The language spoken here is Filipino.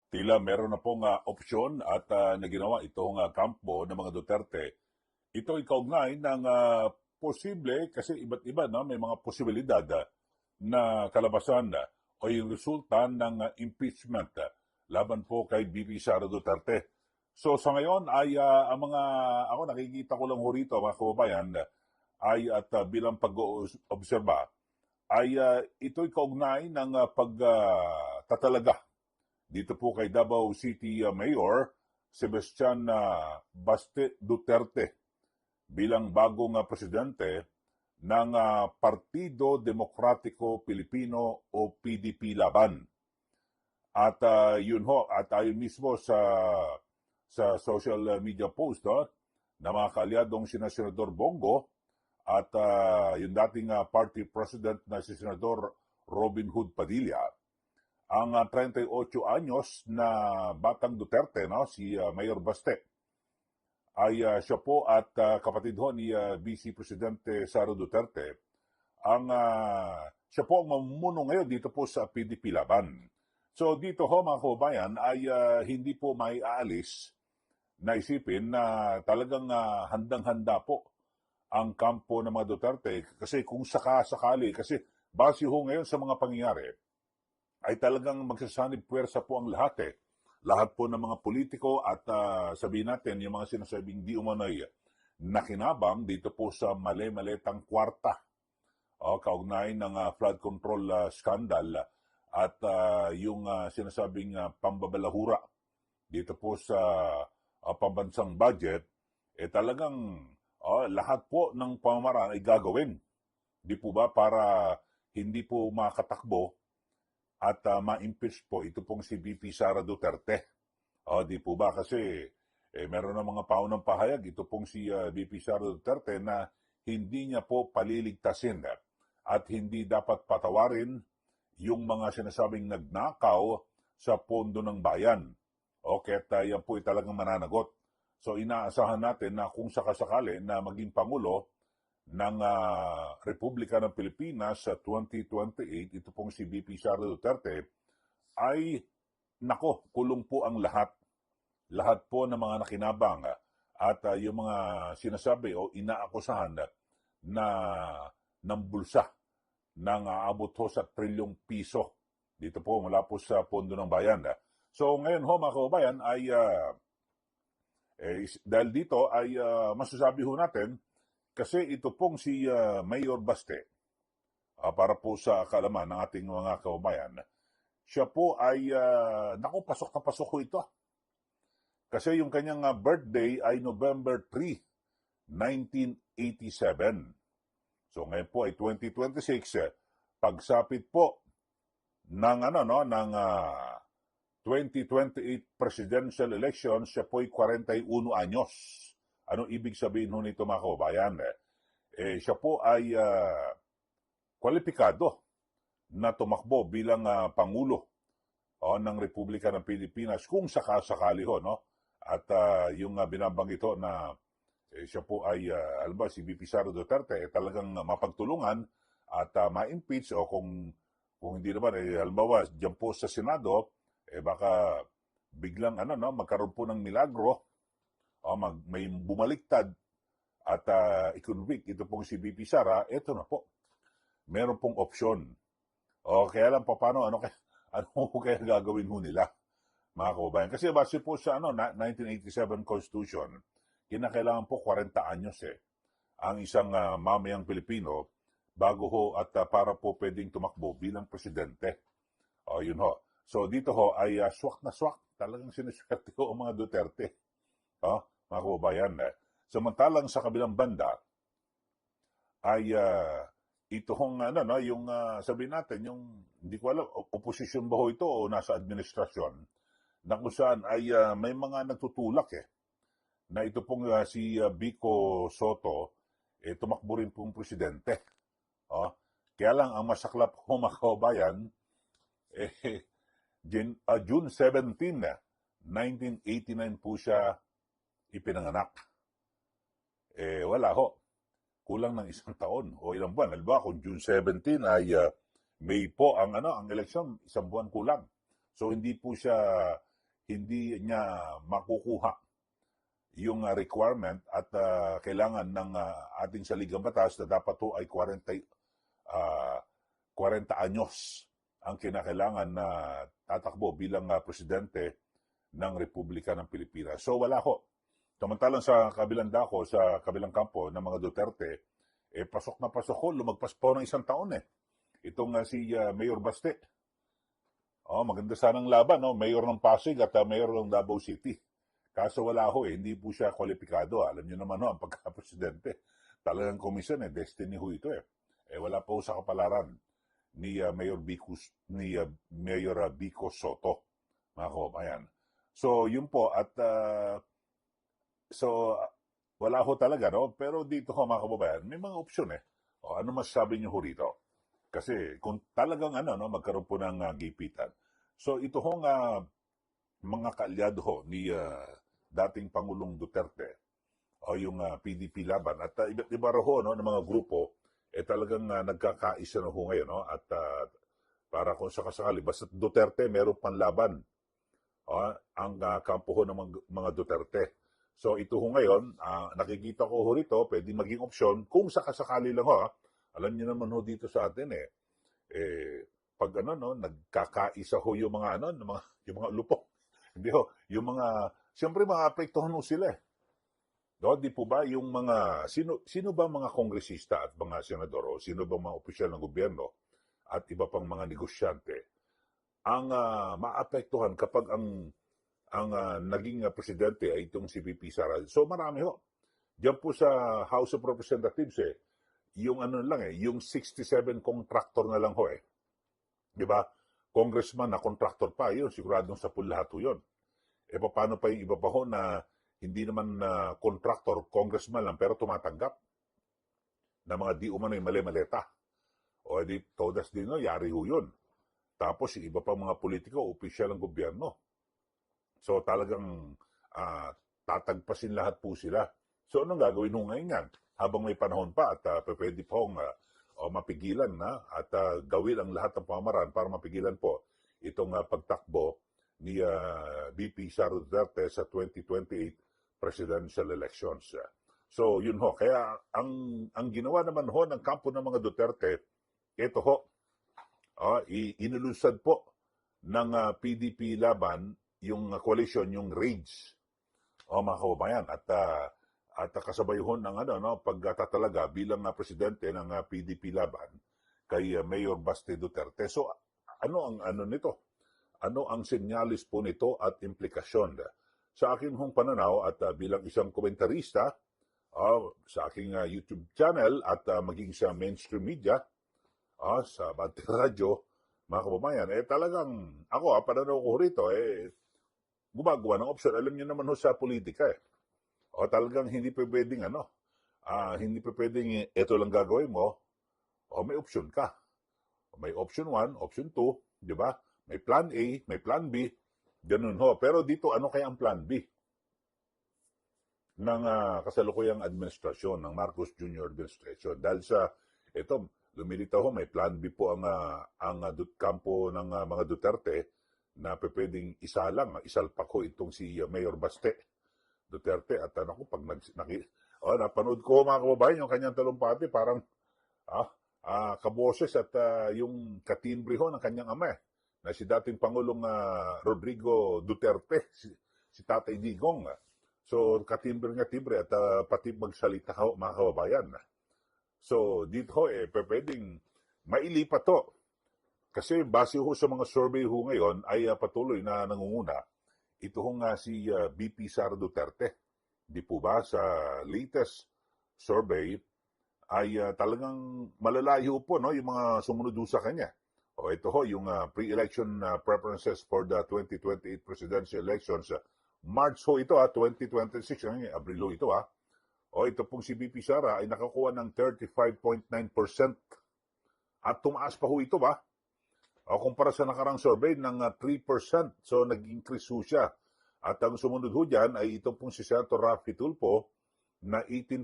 Tila meron na pong opsyon at na ginawa itong kampo ng mga Duterte. Ito ay kaugnay ng posible, kasi iba't iba, no? May mga posibilidad na kalabasan o yung resulta ng impeachment laban po kay BP Sara Duterte. So sa ngayon ay ang mga, ako nakikita ko lang ho rito mga kababayan, ay at bilang pag-obserba, ay ito'y kaugnay ng pagtatalaga dito po kay Davao City Mayor Sebastian Baste Duterte bilang bagong presidente ng Partido Demokratiko Pilipino o PDP Laban. At yun ho, at ayon mismo sa social media post na mga kaalyadong sina Senador Bongo at yung dating party president na si Senador Robin Hood Padilla, ang 38 anyos na batang Duterte, no, si Mayor Baste, ay siya po at kapatid ho ni Vice Presidente Sara Duterte, siya po ang mamumuno ngayon dito po sa PDP Laban. So dito ho mga kababayan ay hindi po may aalis na isipin na talagang handang-handa po ang kampo ng mga Duterte, kasi kung sakali, kasi base ho ngayon sa mga pangyayari, ay talagang magsasanib puwersa po ang lahat eh. Lahat po ng mga politiko at sabihin natin yung mga sinasabing di umano'y nakinabang dito po sa mali-malitang kwarta. Kaugnay ng flood control scandal at yung sinasabing pambabalahura dito po sa pambansang budget, talagang lahat po ng pamamaraan ay gagawin. Di po ba para hindi po makatakbo at ma-impeach po ito pong si BP Sara Duterte. Di po ba kasi meron na mga paunang pahayag ito pong si BP Sara Duterte na hindi niya po paliligtasin at hindi dapat patawarin yung mga sinasabing nagnakaw sa pondo ng bayan. Kaya't yan po ay talagang mananagot. So inaasahan natin na kung sakasakali na maging Pangulo ng Republika ng Pilipinas sa 2028, ito pong si BP Sara Duterte, ay nako, kulong po ang lahat. Lahat po ng mga nakinabang at yung mga sinasabi o inaakusahan na ng bulsa ng aabot ho sa trilyong piso. Dito po mula po sa pondo ng bayan. So ngayon ho mga kababayan ay dahil dito ay masasabi ho natin, kasi ito pong si Mayor Baste, para po sa kaalaman ng ating mga kababayan, siya po ay, pasok na pasok ko ito. Kasi yung kanyang birthday ay November 3, 1987. So ngayon po ay 2026, pagsapit po ng, ng 2028 presidential election, siya po ay 41 anyos. Ano ibig sabihin ho nito mga kababayan? Siya po ay kwalipikado na tumakbo bilang Pangulo ng Republika ng Pilipinas kung sakasakali ho, no? At yung binabanggit ho na siya po ay, si BP Sara Duterte, talagang mapagtulungan at ma-impeach o kung hindi naman, halimbawa, dyan po sa Senado, baka biglang magkaroon po ng milagro, may bumaliktad at i-convict ito pong si BP Sara, ito na po. Meron pong opsyon. Kaya lang paano, ano kaya gagawin ho nila, mga kababayan? Kasi base po sa 1987 Constitution, kinakailangan po 40 anyos ang isang mamayang Pilipino bago ho at para po pwedeng tumakbo bilang presidente. Yun ho. So dito ho ay swak na swak. Talagang siniswerte ho ang mga Duterte. Mga kababayan. Samantalang sa kabilang banda ay ito hong yung sabihin natin, yung hindi ko alam, oposisyon ba ho ito o nasa administrasyon, na kung saan ay may mga nagtutulak na ito pong si Vico Soto tumakbo rin pong presidente. Kaya lang ang masaklap ho mga kababayan, June 17, 1989 po siya ipinanganak. Wala ho. Kulang ng isang taon o ilang buwan. Halimbawa, kung June 17 ay May po ang eleksyon, isang buwan kulang. So hindi po siya hindi niya makukuha yung requirement at kailangan ng ating saligang batas na dapat to ay 40 anyos ang kinakailangan na tatakbo bilang presidente ng Republika ng Pilipinas. So wala ho. Samantalang sa kabilang dako, sa kabilang kampo ng mga Duterte, pasok na pasok ho, lumagpas po ng 1 taon Itong si Mayor Baste. Maganda sanang laban, no? Mayor ng Pasig at Mayor ng Davao City. Kaso wala ho hindi po siya kwalipikado. Alam niyo naman ho, ang pagka-presidente, talagang komisyon destiny ho ito wala po sa kapalaran ni Mayor Bico Soto, mga kababayan. So, yun po, at wala ho talaga, no? Pero dito ho, mga kababayan, may mga opsyon ano masasabi niyo ho rito? Kasi kung talagang magkaroon po ng gipitan. So, ito hong mga kaalyado ho ni dating Pangulong Duterte o yung PDP laban at iba't iba ho ng mga grupo talagang nagkakaisa na ho ngayon at para kung sakasakali basta Duterte meron panlaban ang kampo ho ng mga Duterte. So ito ho ngayon nakikita ko ho rito pwedeng maging opsyon kung sakasakali lang ho alam niyo naman ho dito sa atin pag nagkakaisa ho yung mga yung mga lupok hindi ho yung mga siyempre maapektuhan ho sila di po ba yung mga sino ba mga kongresista at mga senador o sino ba mga opisyal ng gobyerno at iba pang mga negosyante ang maapektuhan kapag ang naging presidente ay itong si VP Sara. So marami ho. Diyan po sa House of Representatives yung yung 67 contractor na lang ho Di ba? Congressman na contractor pa, yun, siguradong sa lahat ho yun. Paano pa yung iba pa ho na hindi naman contractor, congressman lang, pero tumatanggap na mga di umano'y mali-maleta. O di, todas din yari ho yun. Tapos yung iba pa mga politiko, opisyal ng gobyerno. So talagang tatagpasin lahat po sila. So anong gagawin ho ngayon yan? Habang may panahon pa at pwede pong mapigilan na at gawin ang lahat ng pamamaraan para mapigilan po itong pagtakbo ni VP Sara Duterte sa 2028 presidential elections. So yun ho, kaya ang ginawa naman ho ng kampo ng mga Duterte, ito ho, inilunsad po ng PDP laban yung coalition, yung RAGE, mga kababayan, at kasabay ho ng pagtatalaga bilang presidente ng PDP laban kay Mayor Baste Duterte. So ano ang nito? Ano ang senyalis po nito at implikasyon? Sa akin hong pananaw at bilang isang komentarista sa aking YouTube channel at maging sa mainstream media, sa Bante Radio, mga kababayan, talagang ako, pananaw ko rito, gumagawa ng option. Alam niyo naman ho sa politika talagang hindi pa pwedeng hindi pa pwedeng ito lang gagawin mo, may option ka. May option 1, option 2, di ba? May plan A, may plan B, ganun ho. Pero dito, ano kaya ang plan B? Ng kasalukuyang administrasyon, ng Marcos Jr. administration. Dahil sa, lumilitaw ho, may plan B po ang kampo ng mga Duterte na pwedeng isalpak ho itong si Mayor Baste Duterte. At pag napanood ko mga kababayan, yung kanyang talumpati, parang kaboses at yung katimbre ho ng kanyang ama na si dating Pangulong Rodrigo Duterte, si Tatay Digong. So, katimbre at pati magsalita ho, mga kababayan. So, dito pwedeng mailipat to. Kasi base ho sa mga survey ho ngayon ay patuloy na nangunguna. Ito ho si VP Sara Duterte. Di po ba sa latest survey ay talagang malalayo po yung mga sumunod sa kanya. Ito ho yung pre-election preferences for the 2028 presidential elections. March ho ito 2026, Abril ho ito ito pong si VP Sara ay nakakuha ng 35.9% at tumaas pa ho ito kumpara sa nakarang survey ng 3%. So nag-increase ho siya. At ang sumunod ho dyan ay ito pong si Senator Raffy Tulfo na 18%